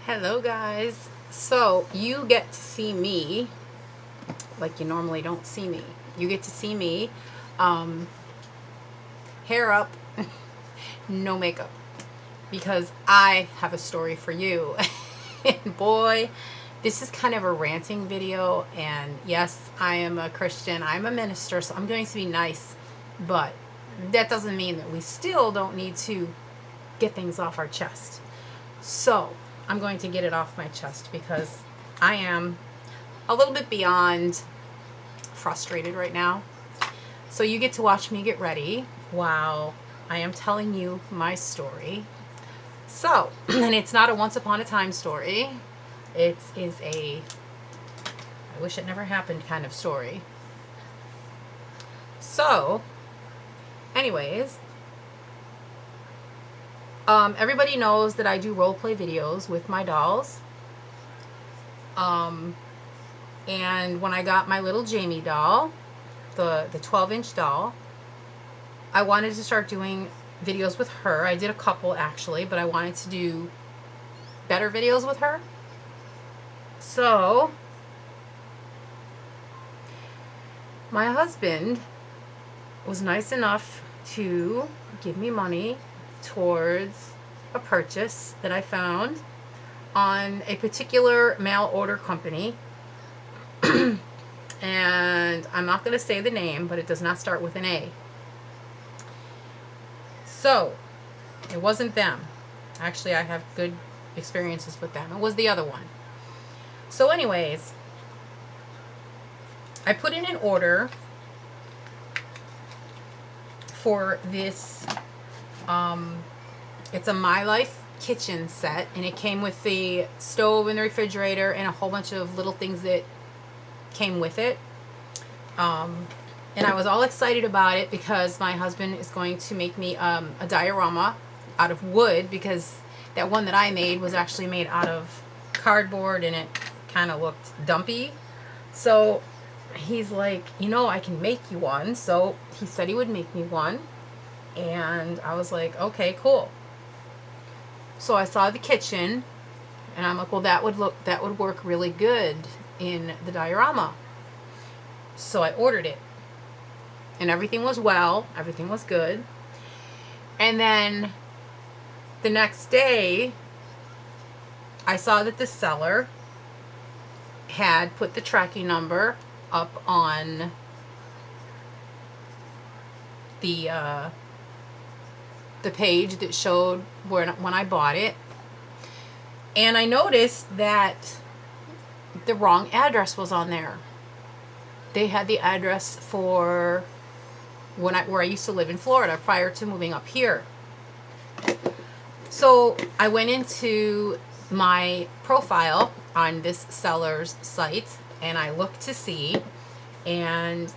Hello, guys. So, you get to see me like you normally don't see me. You get to see me, um, hair up, no makeup, because I have a story for you. And boy, this is kind of a ranting video. And yes, I am a Christian, I'm a minister, so I'm going to be nice, but that doesn't mean that we still don't need to get things off our chest. So, I'm going to get it off my chest because I am a little bit beyond frustrated right now. So, you get to watch me get ready while I am telling you my story. So, and it's not a once upon a time story, it is a I wish it never happened kind of story. So, anyways, everybody knows that I do role play videos with my dolls. And when I got my little Jamie doll, the 12-inch doll, I wanted to start doing videos with her. I did a couple actually, but I wanted to do better videos with her. So, my husband was nice enough to give me money towards a purchase that I found on a particular mail order company. And I'm not going to say the name, but it does not start with an A. So, it wasn't them. Actually, I have good experiences with them. It was the other one. So, anyways, I put in an order for this. It's a My Life kitchen set, and it came with the stove and the refrigerator and a whole bunch of little things that came with it. And I was all excited about it because my husband is going to make me a diorama out of wood, because that one that I made was actually made out of cardboard and it kind of looked dumpy. So he's like, I can make you one. So he said he would make me one. And I was like, okay, cool. So I saw the kitchen and I'm like, well, that would work really good in the diorama. So I ordered it. And everything was good. And then the next day, I saw that the seller had put the tracking number up on the page that showed when I bought it. And I noticed that the wrong address was on there. They had the address for where I used to live in Florida prior to moving up here. So I went into my profile on this seller's site and I looked to see, and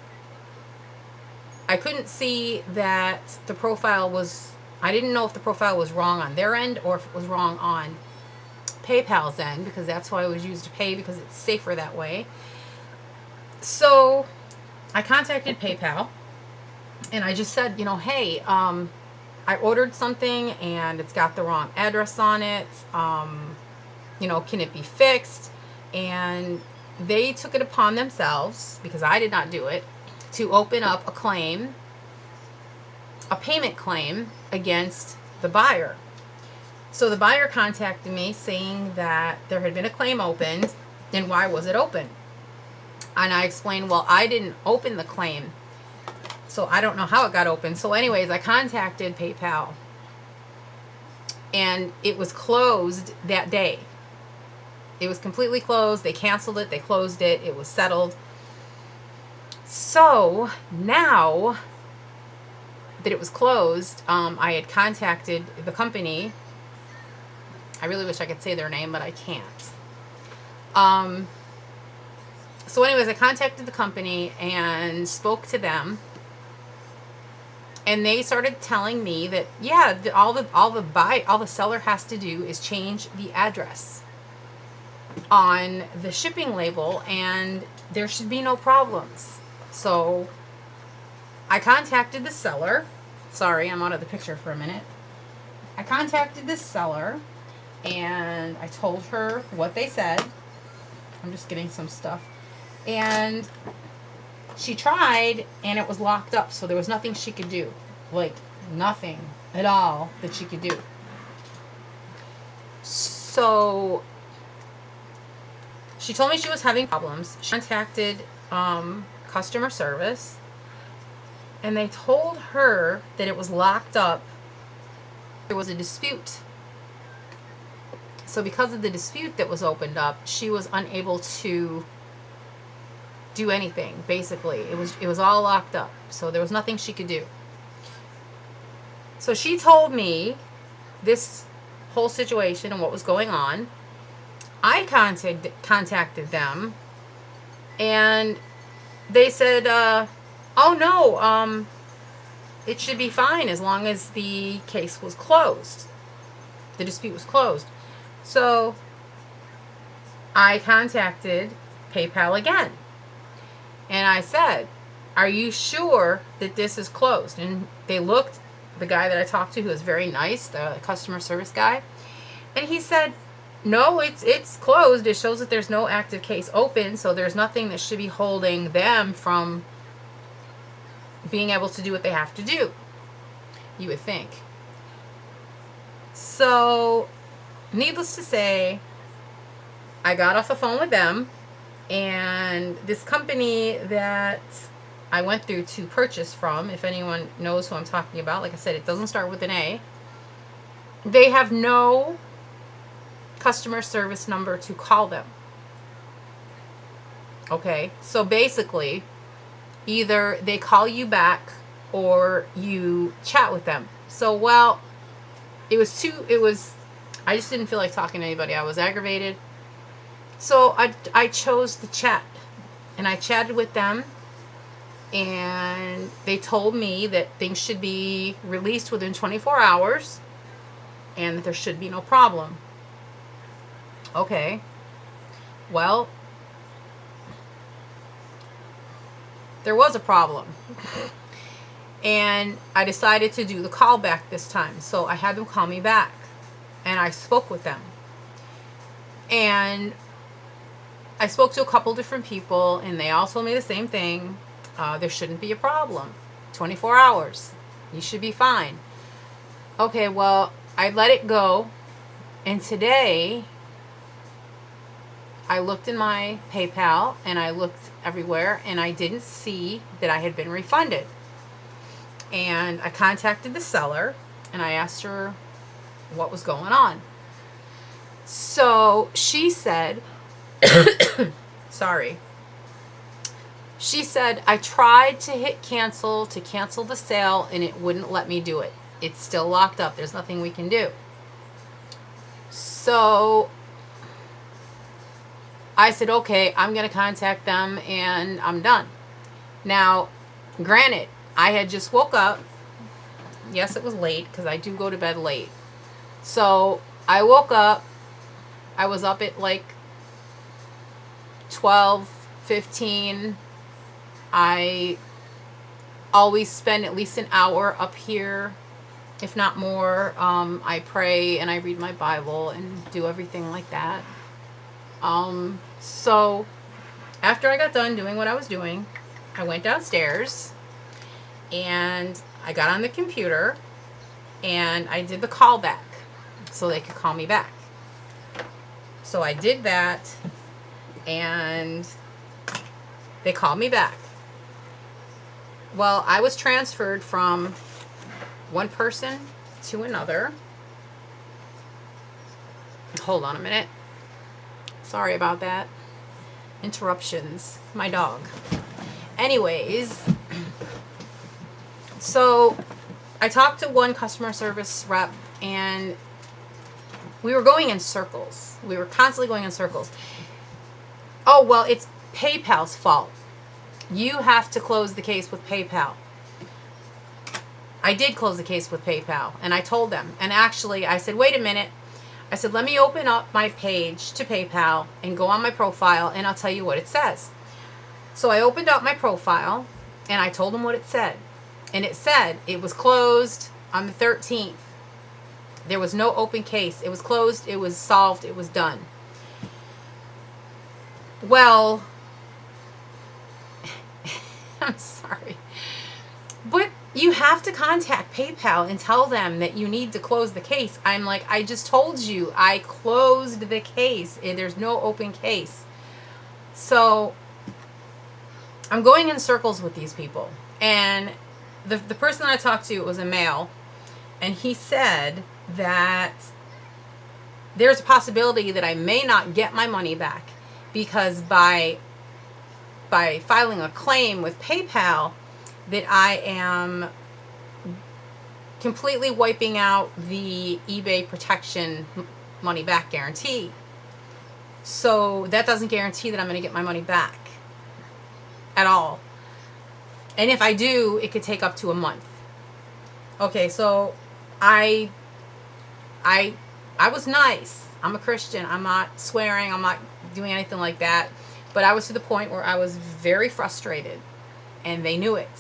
I couldn't see that the profile was, I didn't know if the profile was wrong on their end or if it was wrong on PayPal's end, because that's why I always use to pay, because it's safer that way. So I contacted PayPal and I just said, hey, I ordered something and it's got the wrong address on it. Can it be fixed? And they took it upon themselves, because I did not do it, to open up a payment claim against the buyer. So the buyer contacted me saying that there had been a claim opened, and why was it open? And I explained, well, I didn't open the claim, so I don't know how it got open. So anyways, I contacted PayPal, and it was closed that day. It was completely closed. They canceled it. They closed it. It was settled. So now that it was closed, I had contacted the company. I really wish I could say their name, but I can't. So anyways, I contacted the company and spoke to them. And they started telling me that, all the seller has to do is change the address on the shipping label and there should be no problems. So I contacted the seller. Sorry, I'm out of the picture for a minute. I contacted the seller and I told her what they said. I'm just getting some stuff. And she tried, and it was locked up, so there was nothing she could do. Like, nothing at all that she could do. So she told me she was having problems. She contacted customer service, and they told her that it was locked up. There was a dispute. So because of the dispute that was opened up, she was unable to do anything. Basically, it was all locked up. So there was nothing she could do. So she told me this whole situation and what was going on. I contacted them, and they said, "Oh no, it should be fine as long as the case was closed. The dispute was closed." So I contacted PayPal again, and I said, "Are you sure that this is closed?" And they looked. The guy that I talked to, who was very nice, the customer service guy, and he said, "No, it's closed. It shows that there's no active case open, so there's nothing that should be holding them from being able to do what they have to do." You would think. So, needless to say, I got off the phone with them, and this company that I went through to purchase from, if anyone knows who I'm talking about, like I said, it doesn't start with an A. They have no customer service number to call them. Okay, so basically, either they call you back or you chat with them. So, well, I just didn't feel like talking to anybody. I was aggravated. So I chose the chat, and I chatted with them, and they told me that things should be released within 24 hours and that there should be no problem. Okay. Well, there was a problem. And I decided to do the call back this time. So I had them call me back, and I spoke with them. And I spoke to a couple different people, and they all told me the same thing. There shouldn't be a problem. 24 hours. You should be fine. Okay, well, I let it go. And today, I looked in my PayPal, and I looked everywhere, and I didn't see that I had been refunded. And I contacted the seller, and I asked her what was going on. So she said, sorry. She said, "I tried to hit cancel to cancel the sale, and it wouldn't let me do it. It's still locked up. There's nothing we can do." So I said, "Okay, I'm going to contact them, and I'm done." Now, granted, I had just woke up. Yes, it was late, because I do go to bed late. So I woke up. I was up at like 12:15. I always spend at least an hour up here, if not more. I pray and I read my Bible and do everything like that. So after I got done doing what I was doing, I went downstairs and I got on the computer and I did the call back so they could call me back. So I did that, and they called me back. Well, I was transferred from one person to another. Hold on a minute. Sorry about that. Interruptions. My dog. Anyways, so I talked to one customer service rep, and we were going in circles. We were constantly going in circles. "Oh, well, it's PayPal's fault. You have to close the case with PayPal." I did close the case with PayPal, and I told them. And actually, I said, "Wait a minute." I said, "Let me open up my page to PayPal and go on my profile, and I'll tell you what it says." So I opened up my profile, and I told them what it said. And it said it was closed on the 13th. There was no open case. It was closed. It was solved. It was done. Well, I'm sorry. But you have to contact PayPal and tell them that you need to close the case. I'm like, I just told you I closed the case. There's no open case. So I'm going in circles with these people. And the person that I talked to was a male. And he said that there's a possibility that I may not get my money back because by filing a claim with PayPal, that I am completely wiping out the eBay protection money back guarantee. So that doesn't guarantee that I'm going to get my money back at all. And if I do, it could take up to a month. Okay, so I was nice. I'm a Christian. I'm not swearing. I'm not doing anything like that. But I was to the point where I was very frustrated, and they knew it.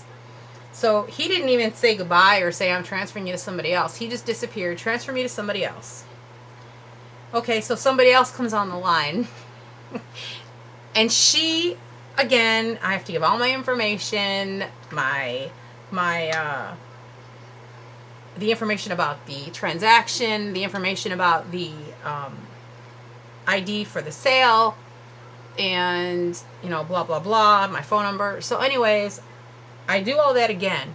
So he didn't even say goodbye or say I'm transferring you to somebody else. He just disappeared. Transfer me to somebody else. Okay, so somebody else comes on the line. And she, again, I have to give all my information, the information about the transaction, the information about the ID for the sale, and, you know, blah, blah, blah, my phone number. So anyways, I do all that again.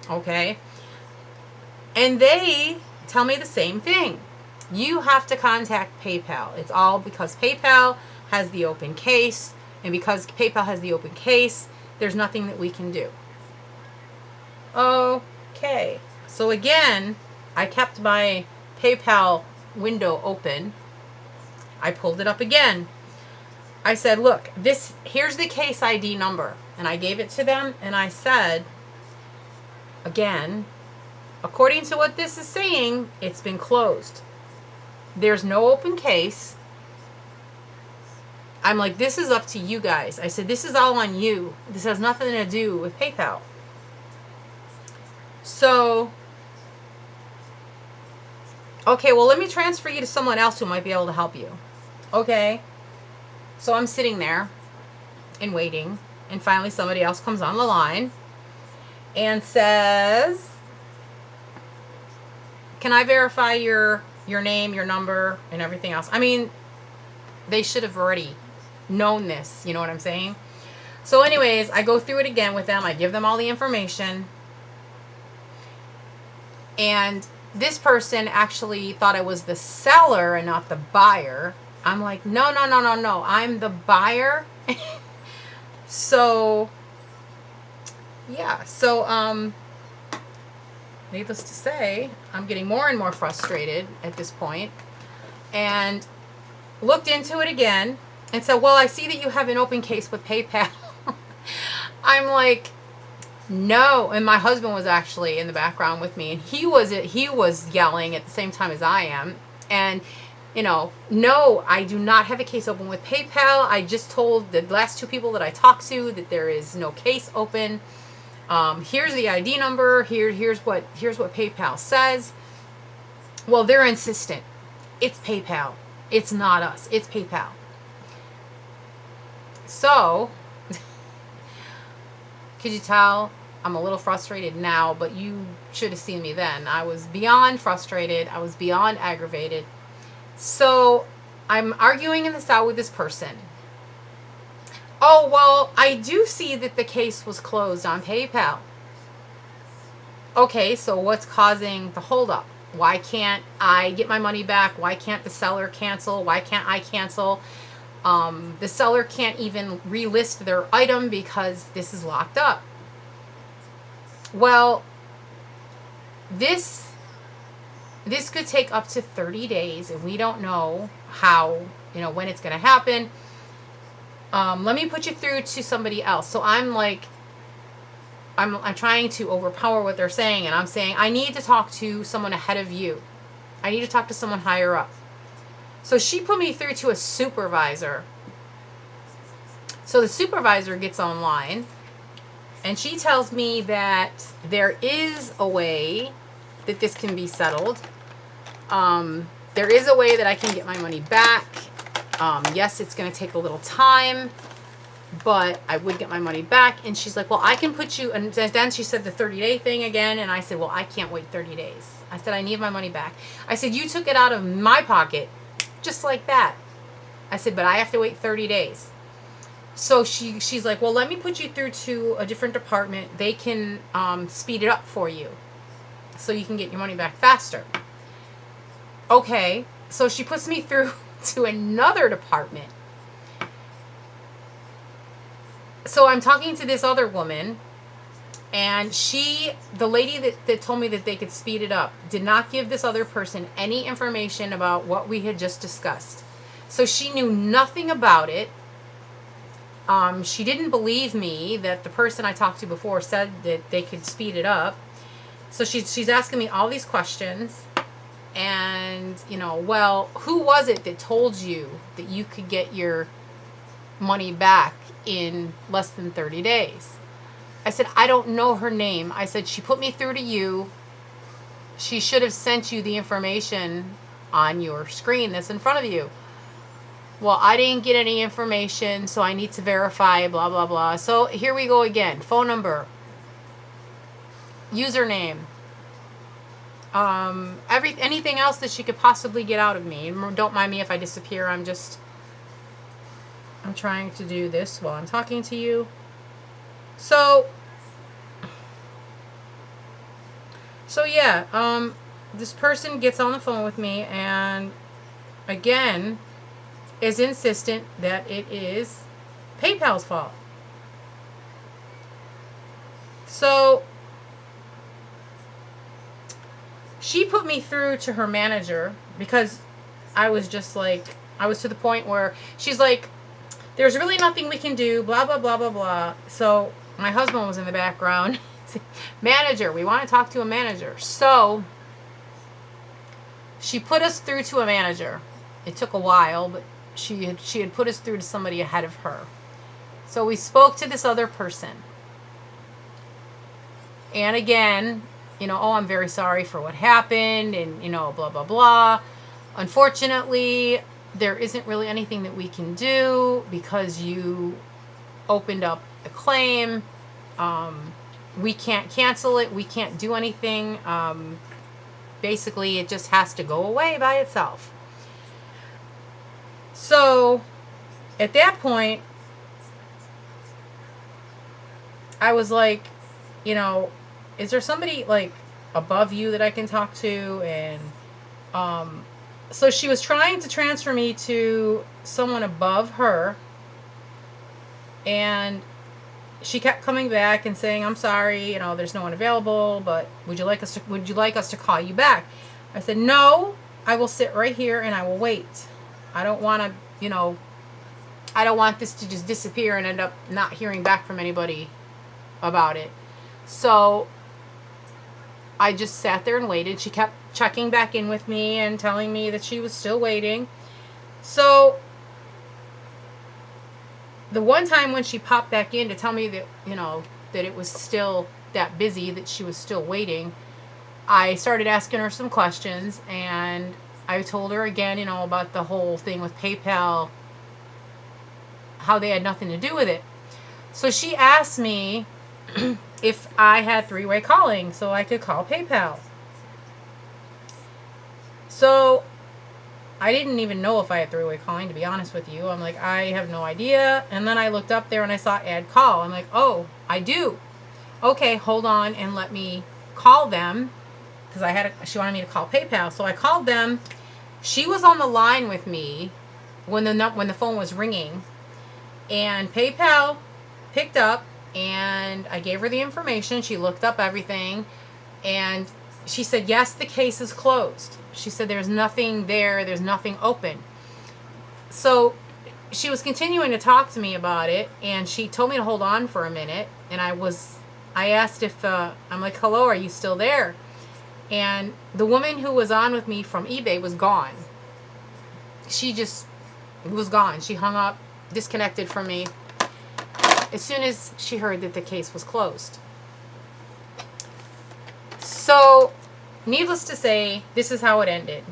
Okay? And they tell me the same thing. You have to contact PayPal. It's all because PayPal has the open case. And because PayPal has the open case, there's nothing that we can do. Okay. So again, I kept my PayPal window open. I pulled it up again. I said, look, here's the case ID number. And I gave it to them, and I said, again, according to what this is saying, it's been closed. There's no open case. I'm like, this is up to you guys. I said, this is all on you. This has nothing to do with PayPal. So, okay, well, let me transfer you to someone else who might be able to help you. Okay. So I'm sitting there and waiting. And finally somebody else comes on the line and says, can I verify your name, your number, and everything else? I mean, they should have already known this. You know what I'm saying? So anyways, I go through it again with them. I give them all the information. And this person actually thought I was the seller and not the buyer. I'm like, no. I'm the buyer. So, yeah. So, needless to say, I'm getting more and more frustrated at this point. And looked into it again and said, well, I see that you have an open case with PayPal. I'm like, no. And my husband was actually in the background with me, and he was yelling at the same time as I am. And, you know, no, I do not have a case open with PayPal. I just told the last two people that I talked to that there is no case open. Here's the ID number. Here's what PayPal says. Well, they're insistent. It's PayPal. It's not us. It's PayPal. So, could you tell I'm a little frustrated now, but you should have seen me then. I was beyond frustrated. I was beyond aggravated. So, I'm arguing this out with this person. Oh, well, I do see that the case was closed on PayPal. Okay, so what's causing the holdup? Why can't I get my money back? Why can't the seller cancel? Why can't I cancel? The seller can't even relist their item because this is locked up. Well, this could take up to 30 days, and we don't know how, when it's going to happen. Let me put you through to somebody else. So I'm like, I'm trying to overpower what they're saying, and I'm saying, I need to talk to someone ahead of you. I need to talk to someone higher up. So she put me through to a supervisor. So the supervisor gets online, and she tells me that there is a way that this can be settled. There is a way that I can get my money back. Yes, it's going to take a little time, but I would get my money back. And she's like, well, I can put you, and then she said the 30-day thing again. And I said, well, I can't wait 30 days. I said, I need my money back. I said, you took it out of my pocket, just like that. I said, but I have to wait 30 days. So she's like, well, let me put you through to a different department. They can speed it up for you so you can get your money back faster. Okay, so she puts me through to another department. So I'm talking to this other woman, and the lady that told me that they could speed it up, did not give this other person any information about what we had just discussed. So she knew nothing about it. She didn't believe me that the person I talked to before said that they could speed it up. So she's asking me all these questions. And, well, who was it that told you that you could get your money back in less than 30 days? I said, I don't know her name. I said, she put me through to you. She should have sent you the information on your screen that's in front of you. Well, I didn't get any information, so I need to verify, blah, blah, blah. So here we go again. Phone number. Username. Anything else that she could possibly get out of me. And don't mind me if I disappear. I'm trying to do this while I'm talking to you. So yeah, this person gets on the phone with me and again is insistent that it is PayPal's fault. So she put me through to her manager because I was to the point where she's like, there's really nothing we can do, blah, blah, blah, blah, blah. So my husband was in the background. Manager, we want to talk to a manager. So she put us through to a manager. It took a while, but she had put us through to somebody ahead of her. So we spoke to this other person. And again, oh, I'm very sorry for what happened and, blah, blah, blah. Unfortunately, there isn't really anything that we can do because you opened up a claim. We can't cancel it. We can't do anything. Basically, it just has to go away by itself. So, at that point, I was like, is there somebody like above you that I can talk to? And so she was trying to transfer me to someone above her, and she kept coming back and saying, I'm sorry, there's no one available, but would you like us to call you back? I said, no, I will sit right here and I will wait. I don't want to, I don't want this to just disappear and end up not hearing back from anybody about it. So I just sat there and waited. She kept checking back in with me and telling me that she was still waiting. So the one time when she popped back in to tell me that, that it was still that busy, that she was still waiting, I started asking her some questions, and I told her again, about the whole thing with PayPal, how they had nothing to do with it. So she asked me if I had three-way calling so I could call PayPal. So I didn't even know if I had three-way calling, to be honest with you. I'm like, I have no idea. And then I looked up there and I saw add call. I'm like, oh, I do. Okay, hold on and let me call them, because she wanted me to call PayPal. So I called them. She was on the line with me when the phone was ringing, and PayPal picked up, and I gave her the information. She looked up everything, and she said, yes, the case is closed. She said, there's nothing there. There's nothing open. So she was continuing to talk to me about it, and she told me to hold on for a minute. And I asked if, I'm like, hello, are you still there? And the woman who was on with me from eBay was gone. She just was gone. She hung up, disconnected from me as soon as she heard that the case was closed. So needless to say, this is how it ended.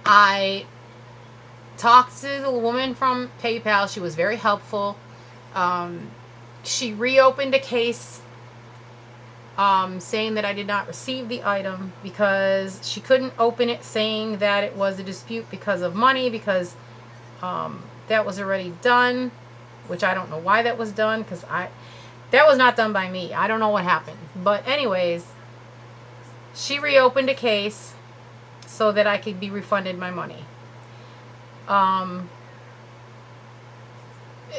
I talked to the woman from PayPal. She was very helpful. She reopened a case saying that I did not receive the item because she couldn't open it, saying that it was a dispute because of money, because that was already done, which I don't know why that was done, because that was not done by me. I don't know what happened. But anyways, she reopened a case so that I could be refunded my money.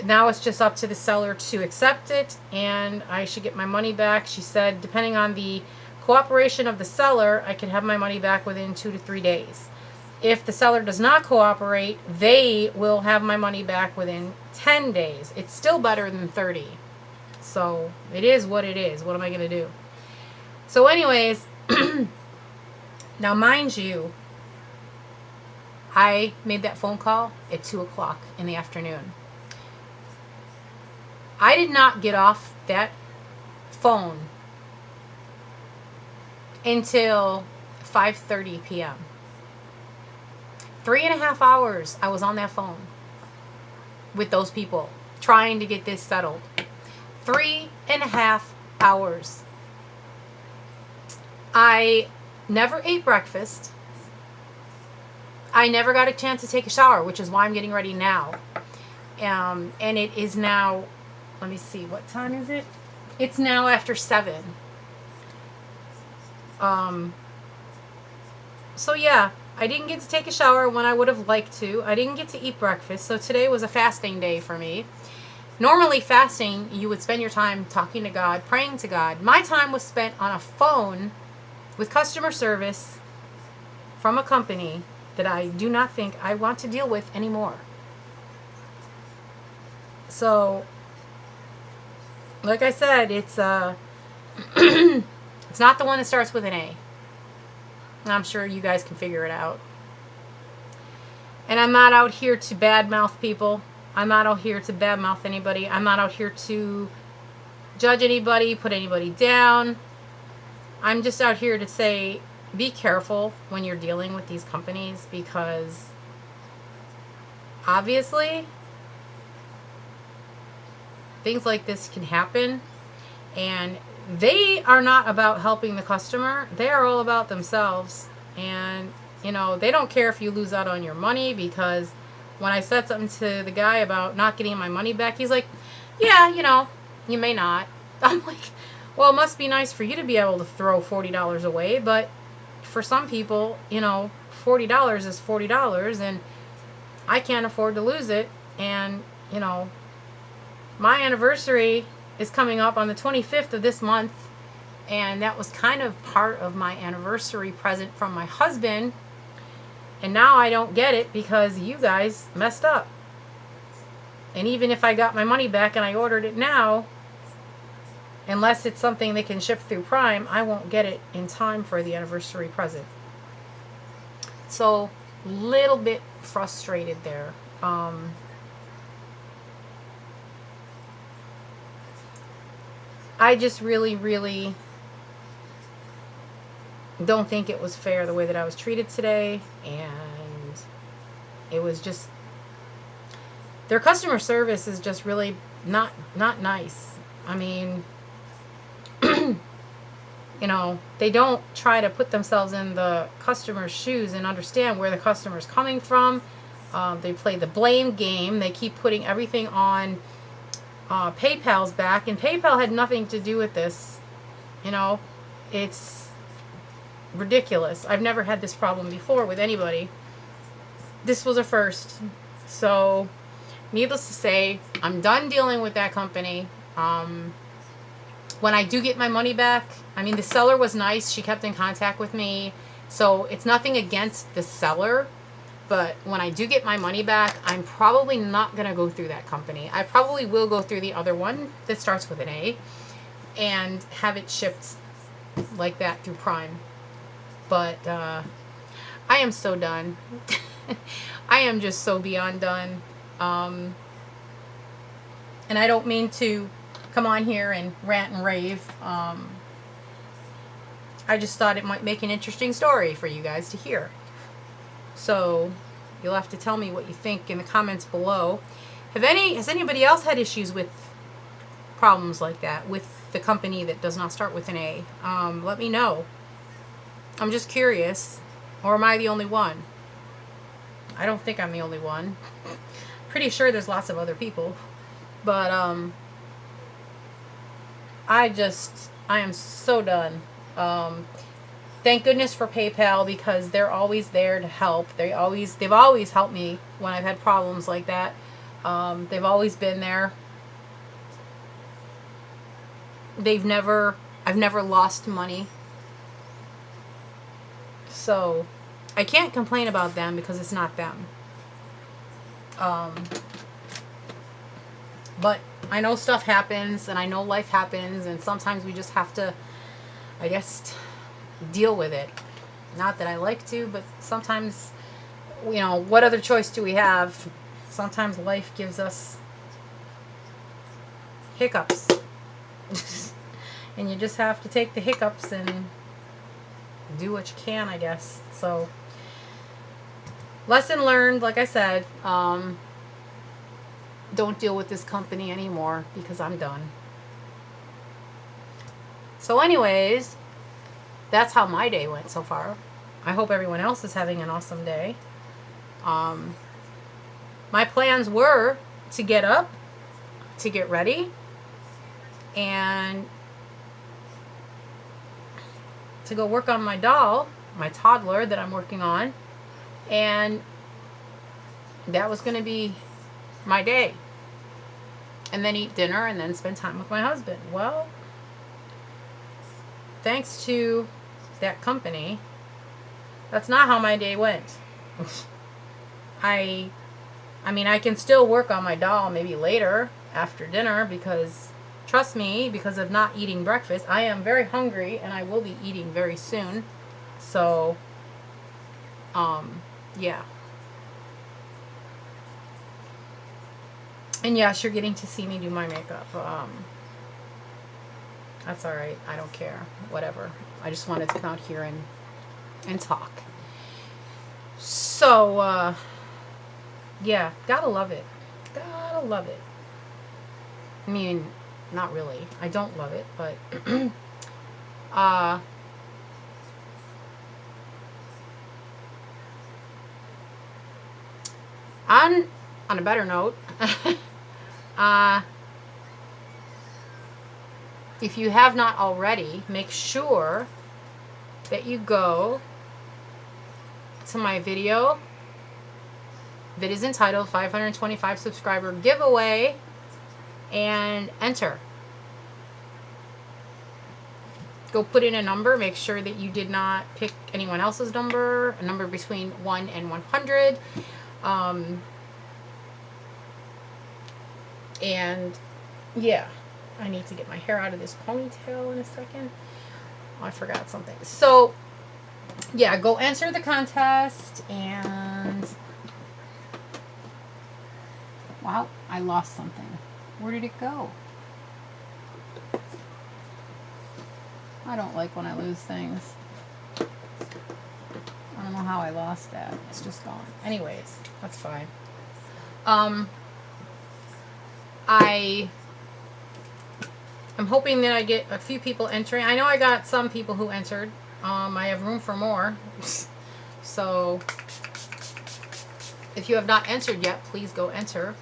Now it's just up to the seller to accept it, and I should get my money back. She said, depending on the cooperation of the seller, I can have my money back within 2 to 3 days. If the seller does not cooperate, they will have my money back within 10 days. It's still better than 30. So it is what it is. What am I going to do? So anyways, now mind you, I made that phone call at 2 o'clock in the afternoon. I did not get off that phone until 5:30 p.m. 3.5 hours I was on that phone with those people trying to get this settled. 3.5 hours. I never ate breakfast. I never got a chance to take a shower, which is why I'm getting ready now. And it is now, let me see, what time is it? It's now after 7. So yeah, I didn't get to take a shower when I would have liked to. I didn't get to eat breakfast. So today was a fasting day for me. Normally fasting, you would spend your time talking to God, praying to God. My time was spent on a phone with customer service from a company that I do not think I want to deal with anymore. So, like I said, it's it's not the one that starts with an A. I'm sure you guys can figure it out. And I'm not out here to badmouth people. I'm not out here to badmouth anybody. I'm not out here to judge anybody, put anybody down. I'm just out here to say, be careful when you're dealing with these companies, because obviously things like this can happen, and they are not about helping the customer. They are all about themselves. And they don't care if you lose out on your money, because when I said something to the guy about not getting my money back, he's like, yeah, you may not. I'm like, well, it must be nice for you to be able to throw $40 away, but for some people, $40 is $40, and I can't afford to lose it. And my anniversary is coming up on the 25th of this month, and that was kind of part of my anniversary present from my husband, and now I don't get it because you guys messed up. And even if I got my money back and I ordered it now, unless it's something they can ship through Prime, I won't get it in time for the anniversary present. So, little bit frustrated there. I just really, really don't think it was fair the way that I was treated today. And it was just, their customer service is just really not nice. I mean, they don't try to put themselves in the customer's shoes and understand where the customer's coming from. They play the blame game. They keep putting everything on PayPal's back, and PayPal had nothing to do with this. It's ridiculous. I've never had this problem before with anybody. This was a first. So, needless to say, I'm done dealing with that company. When I do get my money back, the seller was nice. She kept in contact with me. So, it's nothing against the seller. But when I do get my money back, I'm probably not going to go through that company. I probably will go through the other one that starts with an A and have it shipped like that through Prime. But I am so done. I am just so beyond done. And I don't mean to come on here and rant and rave. I just thought it might make an interesting story for you guys to hear. So you'll have to tell me what you think in the comments below. Has anybody else had issues with problems like that with the company that does not start with an A? Let me know. I'm just curious. Or am I the only one? I don't think I'm the only one. Pretty sure there's lots of other people. But I am so done. Thank goodness for PayPal, because they're always there to help. They've always helped me when I've had problems like that. They've always been there. I've never lost money. So I can't complain about them because it's not them. But I know stuff happens, and I know life happens, and sometimes we just have to, I guess, deal with it. Not that I like to, but sometimes, what other choice do we have? Sometimes life gives us hiccups. And you just have to take the hiccups and do what you can, I guess. So, lesson learned, like I said, don't deal with this company anymore because I'm done. So anyways, that's how my day went so far. I hope everyone else is having an awesome day. My plans were to get up, to get ready, and to go work on my doll, my toddler that I'm working on, and that was going to be my day. And then eat dinner and then spend time with my husband. Well, thanks to that company, that's not how my day went. I mean, I can still work on my doll maybe later after dinner, because trust me, because of not eating breakfast, I am very hungry and I will be eating very soon. So, yeah. And yes, you're getting to see me do my makeup. That's alright. I don't care. Whatever. I just wanted to come out here and talk. So, yeah. Gotta love it. Gotta love it. I mean, not really. I don't love it, but on a better note, if you have not already, make sure that you go to my video that is entitled 525 subscriber giveaway and enter. Go put in a number. Make sure that you did not pick anyone else's number, a number between 1 and 100. And yeah, I need to get my hair out of this ponytail in a second. Oh, I forgot something. So yeah, go enter the contest. And wow, I lost something. Where did it go? I don't like when I lose things. I don't know how I lost that. It's just gone. Anyways, that's fine. I'm hoping that I get a few people entering. I know I got some people who entered. I have room for more. So if you have not entered yet, please go enter.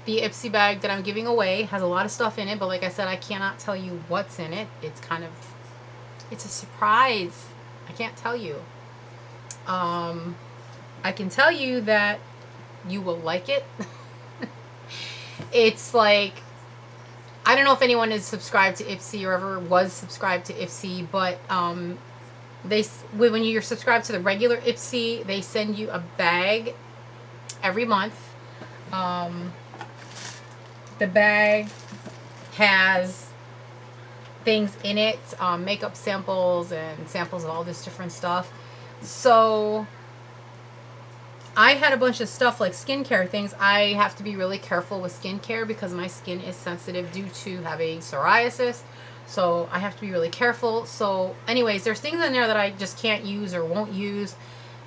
The Ipsy bag that I'm giving away has a lot of stuff in it, but like I said, I cannot tell you what's in it. It's a surprise. I can't tell you. I can tell you that you will like it. It's like, I don't know if anyone is subscribed to Ipsy or ever was subscribed to Ipsy, but when you're subscribed to the regular Ipsy, they send you a bag every month. The bag has things in it, makeup samples and samples of all this different stuff. So I had a bunch of stuff like skincare things. I have to be really careful with skincare because my skin is sensitive due to having psoriasis. So I have to be really careful. So anyways, there's things in there that I just can't use or won't use.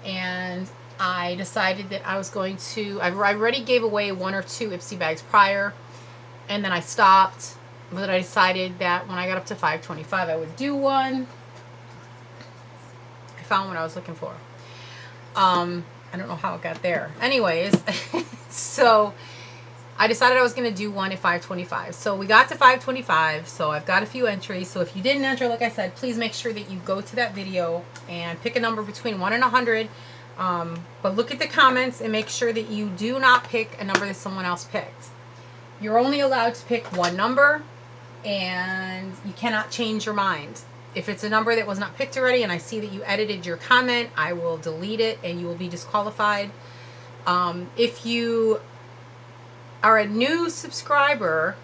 And I decided that I was going to, I already gave away 1 or 2 Ipsy bags prior. And then I stopped. But I decided that when I got up to 525, I would do one. I found what I was looking for. I don't know how it got there. Anyways, so I decided I was going to do one at 525. So we got to 525. So I've got a few entries. So if you didn't enter, like I said, please make sure that you go to that video and pick a number between 1 and 100. But look at the comments and make sure that you do not pick a number that someone else picked. You're only allowed to pick one number, and you cannot change your mind. If it's a number that was not picked already and I see that you edited your comment, I will delete it and you will be disqualified. If you are a new subscriber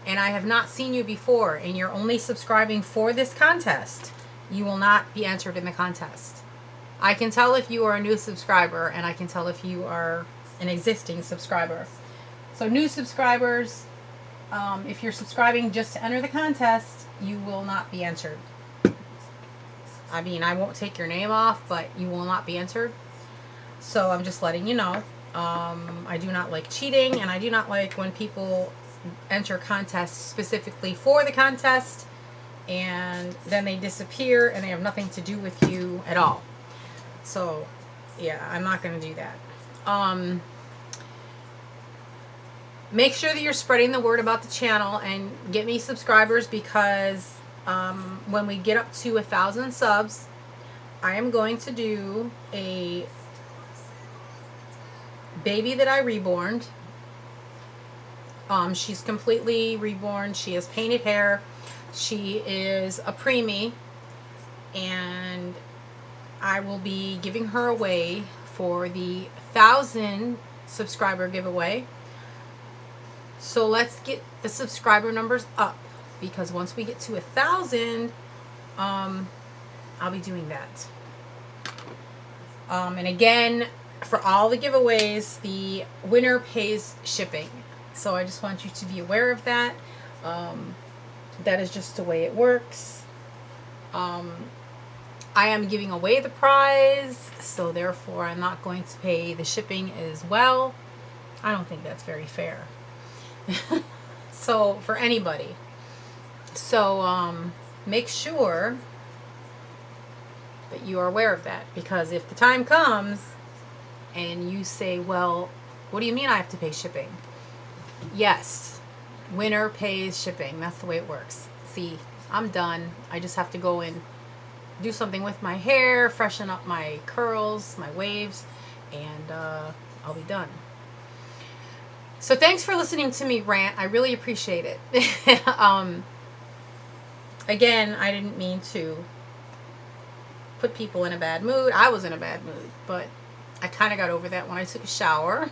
and I have not seen you before and you're only subscribing for this contest, you will not be entered in the contest. I can tell if you are a new subscriber and I can tell if you are an existing subscriber. So new subscribers, if you're subscribing just to enter the contest, you will not be entered. I mean, I won't take your name off, but you will not be entered. So I'm just letting you know. I do not like cheating, and I do not like when people enter contests specifically for the contest, and then they disappear, and they have nothing to do with you at all. So, yeah, I'm not going to do that. Make sure that you're spreading the word about the channel and get me subscribers because when we get up to 1,000 subs, I am going to do a baby that I reborned. She's completely reborn. She has painted hair. She is a preemie, and I will be giving her away for the 1,000 subscriber giveaway. So let's get the subscriber numbers up, because once we get to 1,000, I'll be doing that. And again, for all the giveaways, the winner pays shipping. So I just want you to be aware of that. That is just the way it works. I am giving away the prize, so therefore I'm not going to pay the shipping as well. I don't think that's very fair. So for anybody. So make sure that you are aware of that, because if the time comes and you say, well, what do you mean I have to pay shipping? Yes, winner pays shipping. That's the way it works. See, I'm done. I just have to go and do something with my hair, freshen up my curls, my waves, and I'll be done. So thanks for listening to me rant. I really appreciate it. Again, I didn't mean to put people in a bad mood. I was in a bad mood, but I kind of got over that when I took a shower.